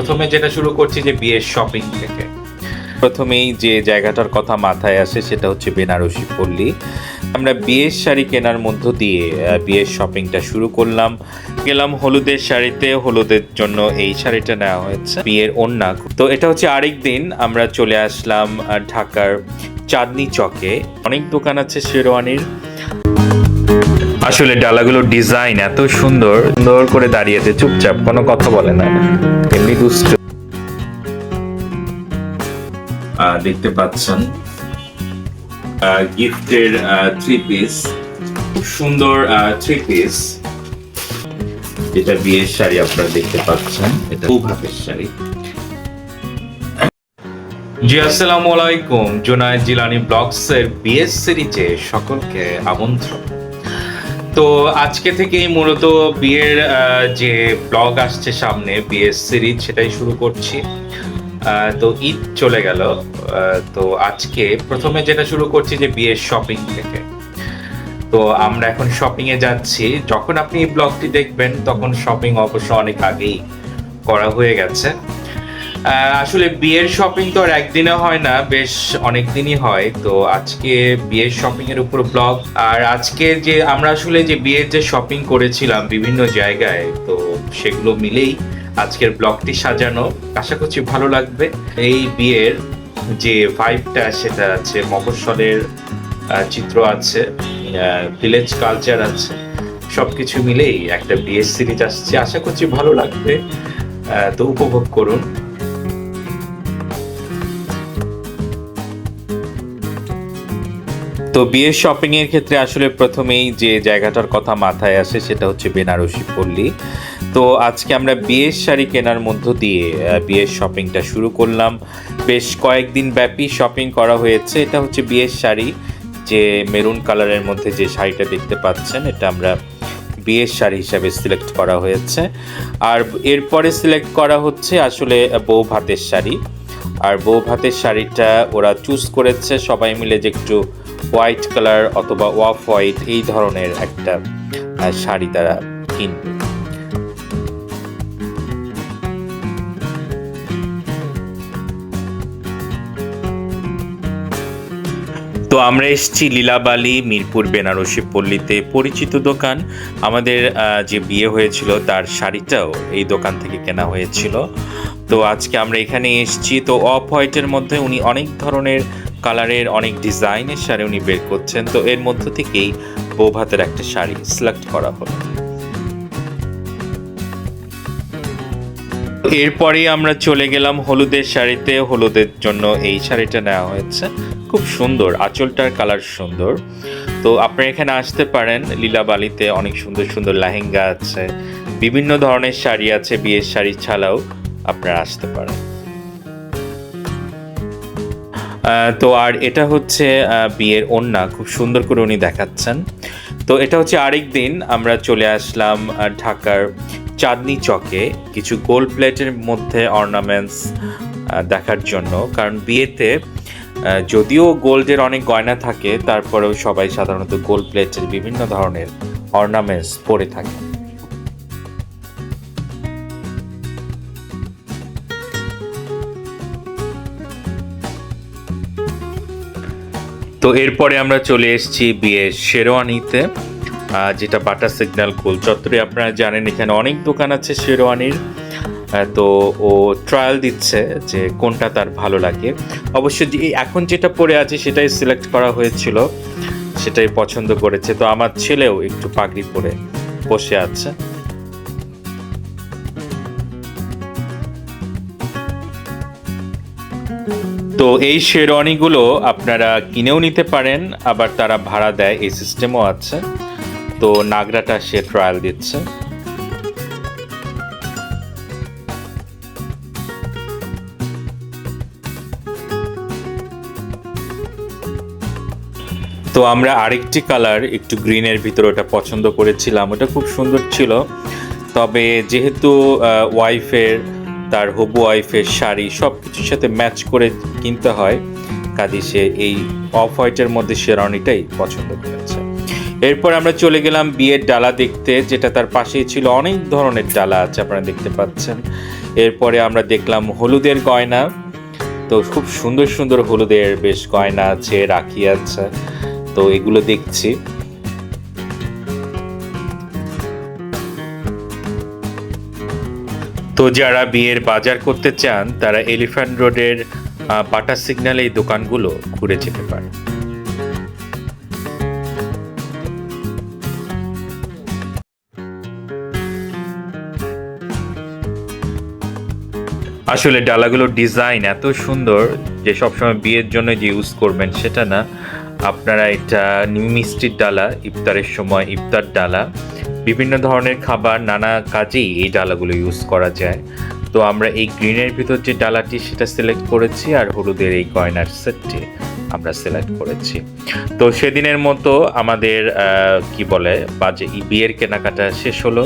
প্রথমে যেটা শুরু করছি যে বিয়ের শপিং থেকে। প্রথমেই যে জায়গাটার কথা মাথায় আসে সেটা হচ্ছে বেনারসি পল্লী। আমরা বিয়ের শাড়ি কেনার মধ্য দিয়ে বিয়ের শপিংটা শুরু করলাম। গেলাম হলুদের শাড়িতে, হলুদের জন্য এই শাড়িটা নেওয়া হয়েছে, বিয়ের ওড়না। তো এটা হচ্ছে আরেক দিন আমরা চলে আসলাম ঢাকার চাঁদনি চকে। অনেক দোকান আছে শেরওয়ানির। আসলে ডালাগুলোর ডিজাইন এত সুন্দর সুন্দর করে দাঁড়িয়েছে, চুপচাপ কোনো কথা বলে না, এমনি দুষ্ট। দেখতে পাচ্ছেন গিফটের থ্রি পিস, খুব সুন্দর থ্রি পিস। যেটা বিয়ের শাড়ি আপনারা দেখতে পাচ্ছেন, এটা খুব হাতের শাড়ি। জি আসসালামু আলাইকুম, জুনায়েদ জিলানী ব্লগস এর বিয়ের সিরিজে সকলকে আমন্ত্রণ। তো আজকে থেকেই মূলত বিয়ের যে ব্লগ আসছে সামনে, বিয়ের সিরিজ, সেটাই শুরু করছি। তো ঈদ চলে গেল, তো আজকে প্রথমে যেটা শুরু করছি যে বিয়ের শপিং থেকে। তো আমরা এখন শপিং এ যাচ্ছি। যখন আপনি এই ব্লগটি দেখবেন তখন শপিং অবশ্য অনেক আগেই করা হয়ে গেছে। আসলে বিয়ের শপিং তো আর একদিনে হয় না, বেশ অনেক দিনই হয়। তো আজকে বিয়ের শপিং এর উপর ব্লগ। আর আজকে যে আমরা আসলে যে বিয়ের যে শপিং করেছিলাম বিভিন্ন জায়গায়, তো সেগুলো মিলেই আজকের ব্লগটি সাজানো। আশা করছি ভালো লাগবে। এই বিয়ের যে ভাইবটা সেটা আছে, মফস্বলের চিত্র আছে, ভিলেজ কালচার আছে, সবকিছু মিলেই একটা বিয়ের সিরিজ আসছে। আশা করছি ভালো লাগবে, তো উপভোগ করুন। তো বিয়ের শপিং এর ক্ষেত্রে আসলে প্রথমেই যে জায়গাটার কথা মাথায় আসে সেটা হচ্ছে বেনারসি পল্লী। তো আজকে আমরা বিয়ের শাড়ি কেনার মধ্য দিয়ে বিয়ের শপিংটা শুরু করলাম। বেশ কয়েকদিন ব্যাপী শপিং করা হয়েছে। এটা হচ্ছে বিয়ের শাড়ি, যে মেরুন কালারের মধ্যে যে শাড়িটা দেখতে পাচ্ছেন, এটা আমরা বিয়ের শাড়ি হিসাবে সিলেক্ট করা হয়েছে। আর এরপরে সিলেক্ট করা হচ্ছে আসলে বউ ভাতের শাড়ি। আর বউ ভাতের শাড়িটা ওরা চুজ করেছে সবাই মিলে, যে একটু হোয়াইট কালার অথবা অফ হোয়াইট এই ধরনের একটা শাড়ি তারা কিনবে। তো আমরা এসেছি লীলাবালি মিরপুর বেনারসি পল্লীতে, পরিচিত দোকান। আমাদের যে বিয়ে হয়েছিল তার শাড়িটাও এই দোকান থেকে কেনা হয়েছিল। তো আজকে আমরা এখানে এসেছি। তো অফ হোয়াইটের মধ্যে উনি অনেক ধরনের কালারের, অনেক ডিজাইনের শাড়ি উনি বের করছেন। তো এর মধ্য থেকেই বউ ভাতের একটা শাড়ি সিলেক্ট করা হলো। এরপরেই আমরা চলে গেলাম হলুদের শাড়িতে, হলুদের জন্য এই শাড়িটা নেওয়া হয়েছে। খুব সুন্দর, আঁচলটার কালার সুন্দর। তো আপনারা এখানে আসতে পারেন, লীলাবালিতে অনেক সুন্দর সুন্দর লেহেঙ্গা আছে, বিভিন্ন ধরনের শাড়ি আছে, বিয়ের শাড়ি ছাড়াও আপনারা আসতে পারেন। তো আর এটা হচ্ছে বিয়ের ওড়না, খুব সুন্দর করে উনি দেখাচ্ছেন। তো এটা হচ্ছে আরেক দিন আমরা চলে আসলাম ঢাকার চাঁদনি চকে কিছু গোল্ড প্লেটের মধ্যে অর্নামেন্টস দেখার জন্য। কারণ বিয়েতে যদিও গোল্ডের অনেক গয়না থাকে, তারপরেও সবাই সাধারণত গোল্ড প্লেটের বিভিন্ন ধরনের অর্নামেন্টস পরে থাকে। তো এরপরে আমরা চলে এসেছি বিয়ের শেরওয়ানিতে, যেটা বাটা সিগন্যাল গোল চত্বরে। আপনারা জানেন এখানে অনেক দোকান আছে শেরওয়ানির। তো ও ট্রায়াল দিচ্ছে যে কোনটা তার ভালো লাগে। অবশ্য এখন যেটা পরে আছে সেটাই সিলেক্ট করা হয়েছিল, সেটাই পছন্দ করেছে। তো আমার ছেলেও একটু পাগড়ি পরে বসে আছে। তো এই শেরওয়ানিগুলো আপনারা কিনেও নিতে পারেন, আবার তারা ভাড়া দেয়, এই সিস্টেমও আছে। তো নাগরাটা সে ট্রায়াল দিচ্ছে। তো আমরা আরেকটি কালার একটু গ্রিনের ভিতরে ওটা পছন্দ করেছিলাম, ওটা খুব সুন্দর ছিল। তবে যেহেতু ওয়াইফের, তার হবু ওয়াইফের শাড়ি সব কিছুর সাথে ম্যাচ করে কিনতে হয়, কাজে সে এই অফ হোয়াইটের মধ্যে শেরওয়ানিটাই পছন্দ করেছে। এরপর আমরা চলে গেলাম বিয়ের ডালা দেখতে, যেটা তার পাশেই ছিল। অনেক ধরনের ডালা আছে, আপনারা দেখতে পাচ্ছেন। এরপরে আমরা দেখলাম হলুদের গয়না। তো খুব সুন্দর সুন্দর হলুদের বেশ গয়না আছে, রাখি আছে, তো এগুলো দেখছি। তো যারা বিয়ের বাজার করতে চান তারা এলিফ্যান্ট রোডের বাটা সিগন্যাল এই দোকানগুলো ঘুরে যেতে পারে। আসলে ডালাগুলোর ডিজাইন এত সুন্দর যে সবসময় বিয়ের জন্য যে ইউজ করবেন সেটা না, আপনারা এটা মিষ্টির ডালা, ইফতারের সময় ইফতার ডালা, বিভিন্ন ধরনের খাবার, নানা কাজেই এই ডালাগুলো ইউজ করা যায়। তো আমরা এই গ্রিনের ভিতর যে ডালাটি সেটা সিলেক্ট করেছি, আর হলুদের এই গয়নার সেটটি আমরা সিলেক্ট করেছি। তো সেদিনের মতো আমাদের কি বলে বাজে বিয়ের কেনাকাটা শেষ হলো।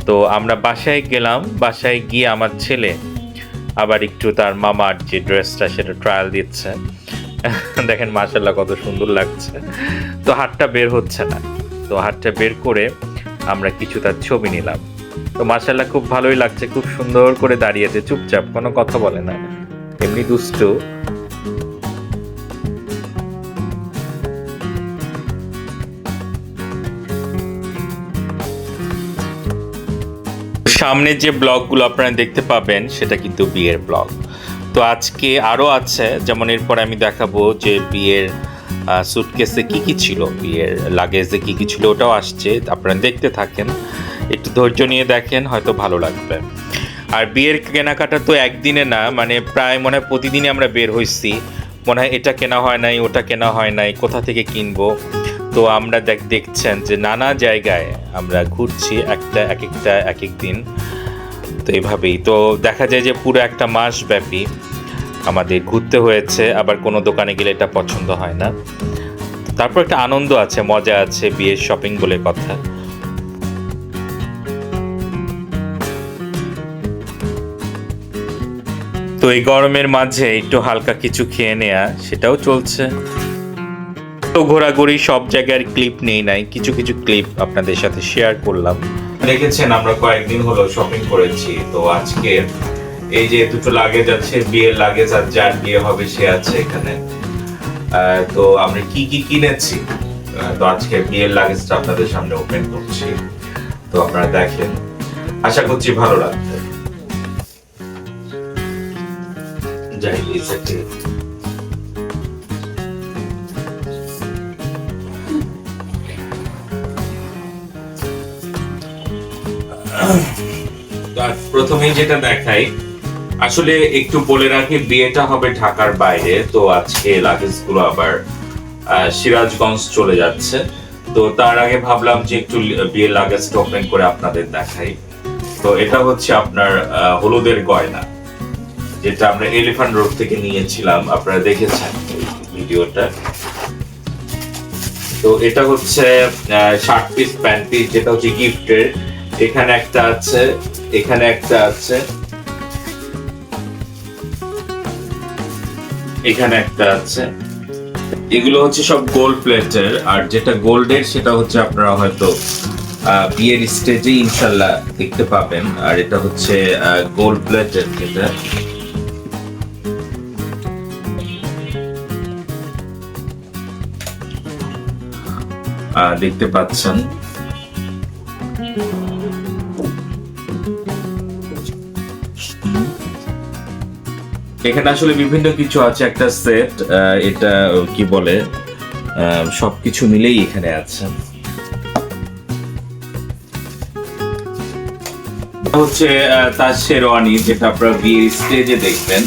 তো আমরা বাসায় গেলাম। বাসায় গিয়ে আমার ছেলে আবার একটু তার মামার যে ড্রেসটা সেটা ট্রায়াল দিচ্ছে। দেখেন মাশাআল্লাহ কত সুন্দর লাগছে। তো হাতটা বের হচ্ছে না, তো হাতটা বের করে আমরা কিছু তার ছবি নিলাম। তো মাশাআল্লাহ খুব ভালোই লাগছে, খুব সুন্দর করে দাঁড়িয়েছে, চুপচাপ, কোনো কথা বলে না, এমনি দুষ্টু। সামনে যে ব্লগগুলো আপনারা দেখতে পাবেন সেটা কিন্তু বিয়ের ব্লগ। তো আজকে আরও আছে, যেমন এরপর আমি দেখাবো যে বিয়ের সুটকেসে কি কি ছিল, বিয়ের লাগেজে কি কি ছিল, ওটাও আসছে। আপনারা দেখতে থাকেন, একটু ধৈর্য নিয়ে দেখেন, হয়তো ভালো লাগবে। আর বিয়ের কেনাকাটা তো একদিনে না, মানে প্রায় মনে হয় প্রতিদিনই আমরা বের হয়েছি, মনে হয় এটা কেনা হয় নাই, ওটা কেনা হয় নাই, কোথা থেকে কিনবো। তো আমরা দেখছেন যে নানা জায়গায় আমরা ঘুরছি, এক এক দিন। তো এইভাবেই তো দেখা যায় যে পুরো একটা মাস ব্যাপী আমাদের ঘুরতে হয়েছে। আবার কোনো দোকানে গেলে এটা পছন্দ হয় না, তারপর একটা আনন্দ আছে, মজা আছে, বিয়ের শপিং বলে কথা। তো এই গরমের মাঝে একটু হালকা কিছু খেয়ে নেয়া, সেটাও চলছে। তো ঘোরাঘুরি সব জায়গার ক্লিপ নেই নাই, কিছু কিছু ক্লিপ আপনাদের সাথে শেয়ার করলাম। দেখেছেন আমরা কয়েকদিন হলো শপিং করেছি। তো আজকে এই যে দুটো লাগেজ আছে, বিয়ের লাগেজ, আর যার বিয়ে হবে সে আছে এখানে। তো আমরা কি কি কিনেছি, তো আজকে বিয়ের লাগেজটা আপনাদের সামনে ওপেন করছি। তো আপনারা দেখেন, আশা করছি ভালো লাগবে। যাই এসে প্রথমেই যেটা দেখাই, আসলে একটু বলে রাখি বিয়েটা হবে ঢাকার বাইরে। তো আজকে লাগেজগুলো আবার সিরাজগঞ্জ চলে যাচ্ছে। তো তার আগে ভাবলাম যে একটু বিয়ের লাগেজটা ওপেন করে আপনাদের দেখাই। তো এটা হচ্ছে আপনার হলুদের গয়না, যেটা আমরা এলিফ্যান্ট রোড থেকে নিয়েছিলাম, আপনারা দেখেছেন ভিডিওটা। তো এটা হচ্ছে শার্ট পিস, প্যান্ট পিস, যেটা হচ্ছে গিফটের। এখানে একটা আছে, এখানে একটা আছে, এখানে একটা আছে। এগুলো হচ্ছে সব গোল্ড প্লেটের, আর যেটা গোল্ডের সেটা হচ্ছে আপনারা হয়তো বিয়ের স্টেজে ইনশাল্লাহ দেখতে পাবেন। আর এটা হচ্ছে গোল্ড প্লেটের, যেটা দেখতে পাচ্ছেন। এখানে আসলে বিভিন্ন কিছু আছে, একটা সেট, এটা কি বলে সবকিছু মিলেই এখানে আছে। হচ্ছে তার শেরওয়ানি, যেটা আপনারা বিয়ের স্টেজে দেখবেন।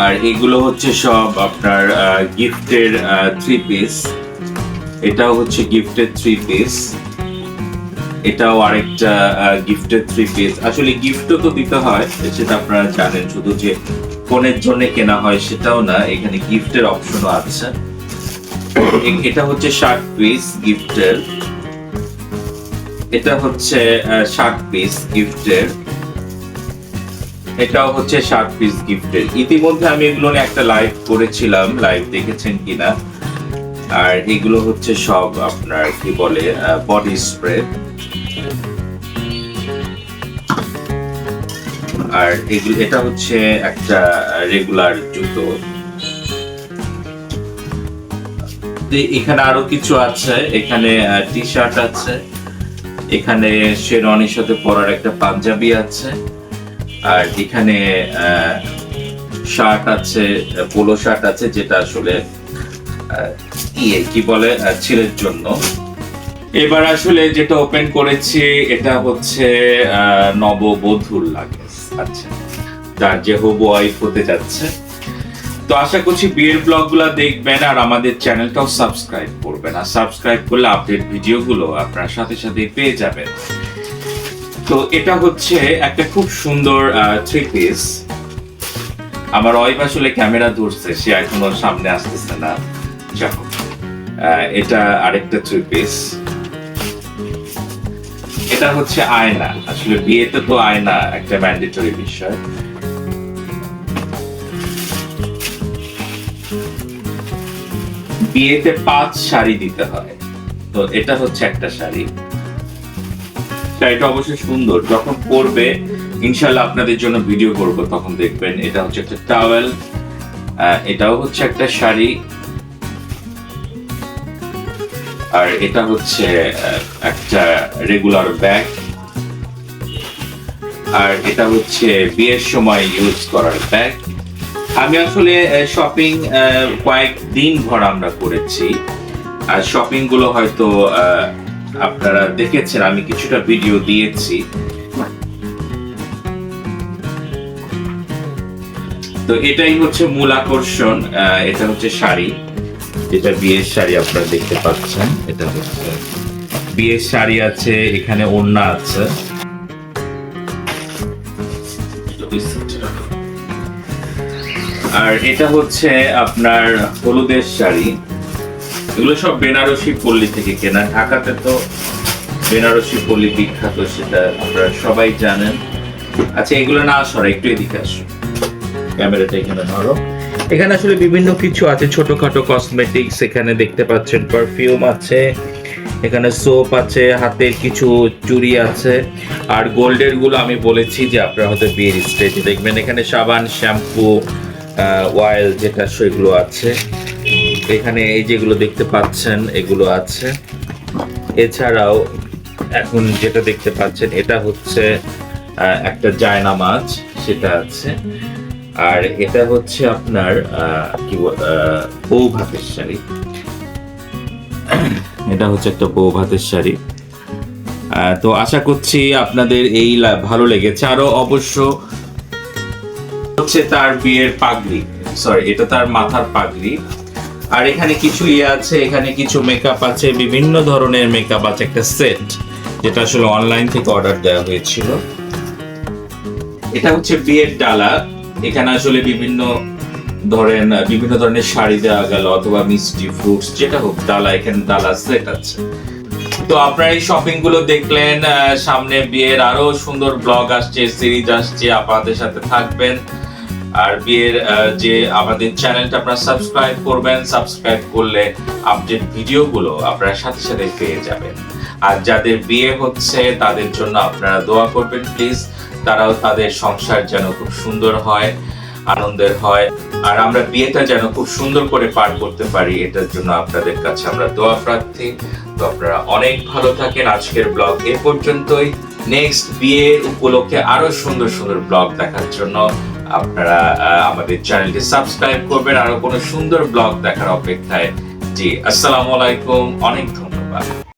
আর এগুলো হচ্ছে সব আপনার গিফটের 3 পিস। এটাও হচ্ছে গিফটের 3 পিস, এটাও আরেকটা গিফটের 3 পিস। আসলে গিফটও তো দিতে হয়, সেটা আপনারা জানেন, শুধু যে ফোনের জন্য কেনা হয় সেটাও না, এখানে গিফটের অপশনও আছে। এটা হচ্ছে 60 পিস গিফটের, এটা হচ্ছে 60 পিস গিফটের, এটাও হচ্ছে 60 পিস গিফটের। ইতিমধ্যে আমি এগুলো নিয়ে একটা লাইভ করেছিলাম, লাইভ দেখেছেন কিনা। আর এগুলো হচ্ছে সব আপনার কি বলে বডি স্প্রে। আর এটা হচ্ছে একটা রেগুলার জুতো। এখানে আরো কিছু আছে, এখানে টি শার্ট আছে, এখানে শেরওয়ানির সাথে পরার একটা পাঞ্জাবি আছে, আর এখানে শার্ট আছে, পোলো শার্ট আছে, যেটা আসলে কি বলে ছেলের জন্য। এবার আসলে যেটা ওপেন করেছি এটা হচ্ছে নববধূর লাগেজ, আচ্ছা, যার যে হবু ওয়াইফ হতে যাচ্ছে। তো আশা করছি বিয়ের ব্লগগুলো দেখবেন আর আমাদের চ্যানেলটাও সাবস্ক্রাইব করবেন, আর সাবস্ক্রাইব করলে আপডেট ভিডিওগুলো আপনার সাথে সাথে পেয়ে যাবেন। তো এটা হচ্ছে একটা খুব সুন্দর থ্রি পিস। আমার ওয়াইফ আসলে ক্যামেরা ধরছে, সে এখনো সামনে আসতেছে না। যাক, এটা আরেকটা থ্রি পিস। এটা হচ্ছে আয়না, আসলে বিয়েতে তো আয়না একটা ম্যান্ডেটরি বিষয়। বিয়েতে 5 শাড়ি দিতে হয়, তো এটা হচ্ছে একটা শাড়ি। শাড়িটা অবশ্যই সুন্দর, যখন পরবে ইনশাল্লাহ আপনাদের জন্য ভিডিও করব, তখন দেখবেন। এটা হচ্ছে একটা টাওয়েল, এটাও হচ্ছে একটা শাড়ি, আর এটা হচ্ছে একটা রেগুলার ব্যাগ, আর এটা হচ্ছে বিয়ের সময় ইউজ করার ব্যাগ। আমি আসলে শপিং কয়েকদিন ভর আমরা করেছি, আর শপিং গুলো হয়তো আপনারা দেখেছেন, আমি কিছুটা ভিডিও দিয়েছি। তো এটাই হচ্ছে মূল আকর্ষণ। এটা হচ্ছে শাড়ি, যেটা বিয়ের শাড়ি আপনারা দেখতে পাচ্ছেন। এটা হচ্ছে বিয়ের শাড়ি আছে, এখানে ওড়না আছে। আর এটা হচ্ছে আপনার হলুদের শাড়ি। এগুলো সব বেনারসি পল্লী থেকে কেনা। ঢাকাতে তো বেনারসি পল্লী বিখ্যাত, সেটা আপনারা সবাই জানেন। আচ্ছা, এগুলো না সরা, একটু এদিকে আসো, ক্যামেরাটা এখানে ধরো। এখানে আসলে বিভিন্ন কিছু আছে, ছোটখাটো কসমেটিক্স, এখানে দেখতে পাচ্ছেন পারফিউম আছে, এখানে সোপ আছে, হাতের কিছু চুড়ি আছে। আর গোল্ডের গুলো আমি বলেছি যে আপনারা হয়তো বিয়ের স্টেজে দেখবেন। এখানে সাবান, শ্যাম্পু, অয়েল যেটা সেগুলো আছে। এখানে এই যেগুলো দেখতে পাচ্ছেন এগুলো আছে। এছাড়াও এখন যেটা দেখতে পাচ্ছেন এটা হচ্ছে একটা জায়নামাজ, সেটা আছে। আর এটা হচ্ছে আপনার বউ ভাতের শাড়ি। এটা হচ্ছে একটা বউ ভাতের শাড়ি। তো আশা করছি আপনাদের এই ভালো লেগেছে। আরো অবশ্য হচ্ছে তার বিয়ের পাগড়ি, সরি, এটা তার মাথার পাগড়ি। আর এখানে কিছু আছে, এখানে কিছু মেকআপ আছে, বিভিন্ন ধরনের মেকআপ আছে, একটা সেট, যেটা আসলে অনলাইন থেকে অর্ডার দেওয়া হয়েছিল। এটা হচ্ছে বিয়ের ডালা। এখানে আসলে বিভিন্ন ধরনের শাড়ি দেওয়া গেল, অথবা মিষ্টি, ফ্রুটস, যেটা হোক, ডালা, এখানে ডালা সেট আছে। তো আপনারা এই শপিং গুলো দেখলেন। সামনে বিয়ের আরো সুন্দর ব্লগ আসছে, সিরিজ আসছে, আপনাদের সাথে থাকবেন। আর বিয়ের যে আমাদের চ্যানেলটা আপনারা সাবস্ক্রাইব করবেন, সাবস্ক্রাইব করলে আপডেট ভিডিওগুলো আপনারা সাথে সাথে পেয়ে যাবেন। আর যাদের বিয়ে হচ্ছে তাদের জন্য আপনারা দোয়া করবেন প্লিজ, তারাও তাদের সংসার যেন খুব সুন্দর হয়, আনন্দের হয়, আর আমরা বিয়েটা যেন খুব সুন্দর করে পার করতে পারি, এটার জন্য আপনাদের কাছে আমরা দোয়া প্রার্থী। তো আপনারা অনেক ভালো থাকেন। আজকের ব্লগ এ পর্যন্তই। নেক্সট বিয়ের উপলক্ষে আরো সুন্দর সুন্দর ব্লগ দেখার জন্য আপনারা আমাদের চ্যানেলটি সাবস্ক্রাইব করবেন। আরো কোনো সুন্দর ব্লগ দেখার অপেক্ষায়। জি, আসসালামু আলাইকুম, অনেক ধন্যবাদ।